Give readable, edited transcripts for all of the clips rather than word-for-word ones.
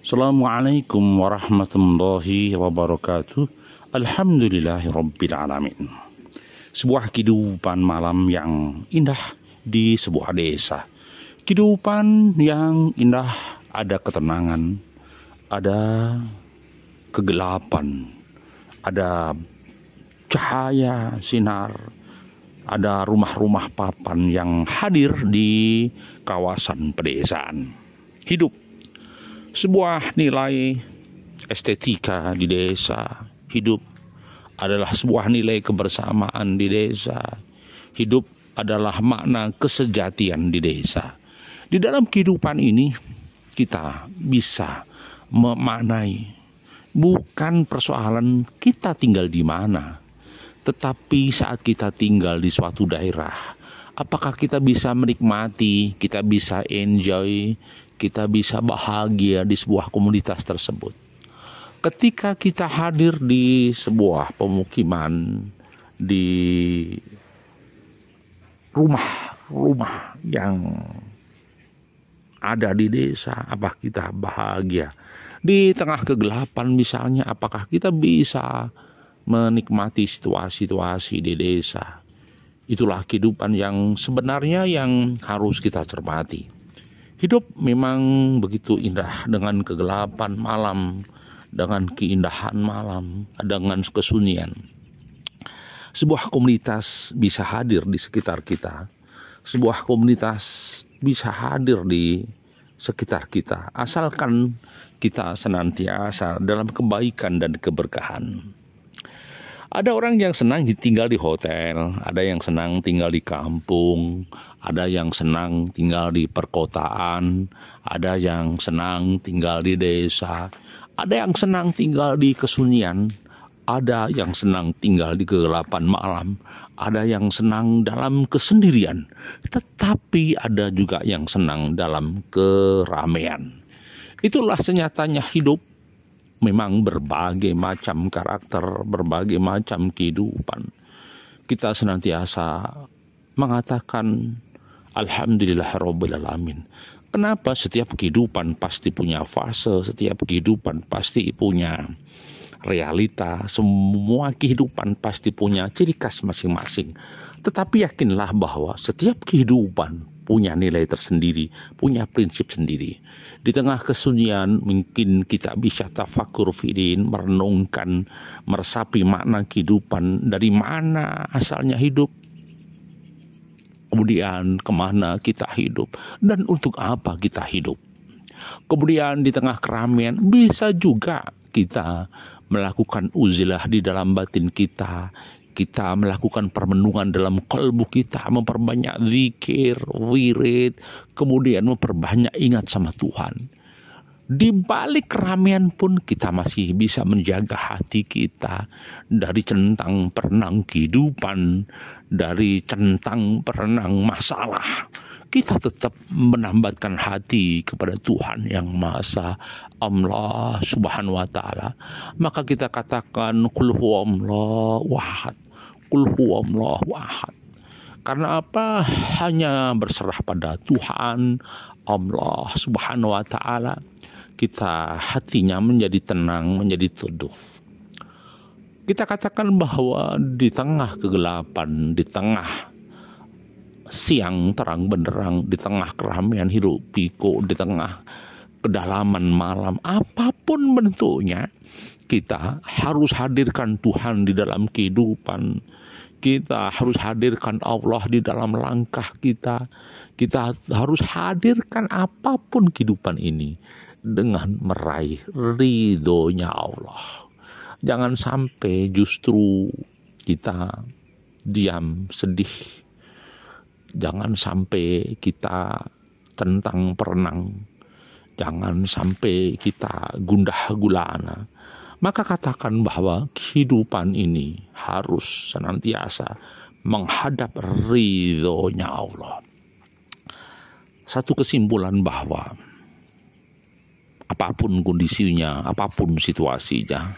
Assalamualaikum warahmatullahi wabarakatuh. Alhamdulillahirabbil alamin. Sebuah kehidupan malam yang indah di sebuah desa. Kehidupan yang indah, ada ketenangan, ada kegelapan, ada cahaya sinar, ada rumah-rumah papan yang hadir di kawasan pedesaan. Hidup sebuah nilai estetika di desa. Hidup adalah sebuah nilai kebersamaan di desa. Hidup adalah makna kesejatian di desa. Di dalam kehidupan ini kita bisa memaknai bukan persoalan kita tinggal di mana, tetapi saat kita tinggal di suatu daerah, apakah kita bisa menikmati, kita bisa enjoy, kita bisa bahagia di sebuah komunitas tersebut. Ketika kita hadir di sebuah pemukiman, di rumah-rumah yang ada di desa, apakah kita bahagia? Di tengah kegelapan misalnya, apakah kita bisa menikmati situasi-situasi di desa? Itulah kehidupan yang sebenarnya yang harus kita cermati. Hidup memang begitu indah dengan kegelapan malam, dengan keindahan malam, dengan kesunyian. Sebuah komunitas bisa hadir di sekitar kita. Sebuah komunitas bisa hadir di sekitar kita, asalkan kita senantiasa dalam kebaikan dan keberkahan. Ada orang yang senang tinggal di hotel, ada yang senang tinggal di kampung, ada yang senang tinggal di perkotaan, ada yang senang tinggal di desa, ada yang senang tinggal di kesunyian, ada yang senang tinggal di kegelapan malam, ada yang senang dalam kesendirian, tetapi ada juga yang senang dalam keramaian. Itulah senyatanya hidup. Memang berbagai macam karakter, berbagai macam kehidupan. Kita senantiasa mengatakan alhamdulillahirabbil alamin. Kenapa? Setiap kehidupan pasti punya fase, setiap kehidupan pasti punya realita, semua kehidupan pasti punya ciri khas masing-masing. Tetapi yakinlah bahwa setiap kehidupan punya nilai tersendiri, punya prinsip sendiri. Di tengah kesunyian mungkin kita bisa tafakur fiddin, merenungkan, meresapi makna kehidupan, dari mana asalnya hidup, kemudian kemana kita hidup, dan untuk apa kita hidup. Kemudian di tengah keramaian bisa juga kita melakukan uzilah di dalam batin kita. Kita melakukan permenungan dalam kalbu kita, memperbanyak zikir, wirid, kemudian memperbanyak ingat sama Tuhan. Di balik keramaian pun kita masih bisa menjaga hati kita dari centang perenang kehidupan, dari centang perenang masalah. Kita tetap menambatkan hati kepada Tuhan yang Maha Esa, Allah Subhanahu wa Ta'ala. Maka kita katakan qul huwallahu ahad, qul huwallahu ahad. Karena apa? Hanya berserah pada Tuhan Allah Subhanahu wa Ta'ala, kita hatinya menjadi tenang, menjadi teduh. Kita katakan bahwa di tengah kegelapan, di tengah siang terang benderang, di tengah keramaian hidup pikuk, di tengah kedalaman malam, apapun bentuknya, kita harus hadirkan Tuhan di dalam kehidupan. Kita harus hadirkan Allah di dalam langkah kita. Kita harus hadirkan apapun kehidupan ini dengan meraih ridhonya Allah. Jangan sampai justru kita diam sedih. Jangan sampai kita tentang perenang. Jangan sampai kita gundah gulana. Maka katakan bahwa kehidupan ini harus senantiasa menghadap ridhonya Allah. Satu kesimpulan bahwa apapun kondisinya, apapun situasinya,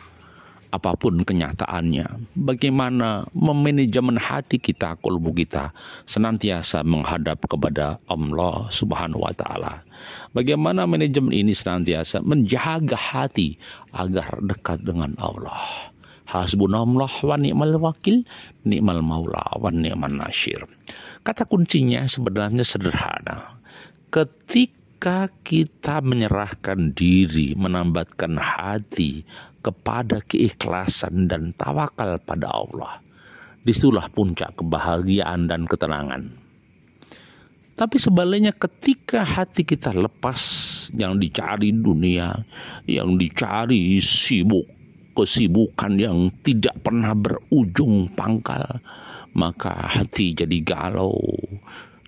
apapun kenyataannya, bagaimana memanajemen hati kita, kolbu kita senantiasa menghadap kepada Allah Subhanahu wa Ta'ala. Bagaimana manajemen ini senantiasa menjaga hati agar dekat dengan Allah. Hasbunallah wa ni'mal wakil, ni'mal maula wa ni'man nasyir. Kata kuncinya sebenarnya sederhana. Ketika kita menyerahkan diri, menambatkan hati kepada keikhlasan dan tawakal pada Allah, disitulah puncak kebahagiaan dan ketenangan. Tapi sebaliknya ketika hati kita lepas, yang dicari dunia, yang dicari kesibukan yang tidak pernah berujung pangkal, maka hati jadi galau,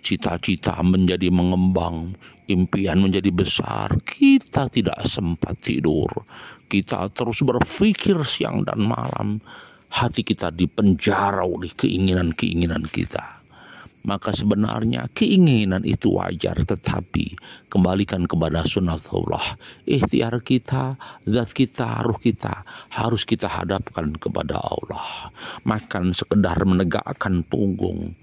cita-cita menjadi mengembang, impian menjadi besar, kita tidak sempat tidur, kita terus berpikir siang dan malam, hati kita dipenjara oleh keinginan-keinginan kita. Maka sebenarnya keinginan itu wajar, tetapi kembalikan kepada sunnatullah. Ikhtiar kita, zat kita, ruh kita harus kita hadapkan kepada Allah. Makan sekedar menegakkan punggung,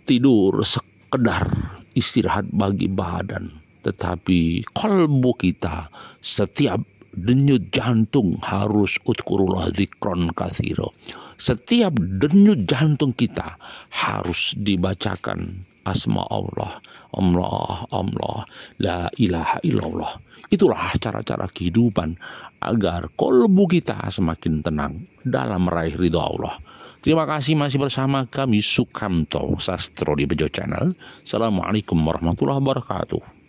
tidur sekedar istirahat bagi badan, tetapi kalbu kita, setiap denyut jantung harus udkurullah dzikron katsiro. Setiap denyut jantung kita harus dibacakan asma Allah, Allah, Allah, la ilaha illallah. Itulah cara-cara kehidupan agar kolbu kita semakin tenang dalam meraih ridha Allah. Terima kasih masih bersama kami Sukamto Sastro di Bejo Channel. Assalamualaikum warahmatullahi wabarakatuh.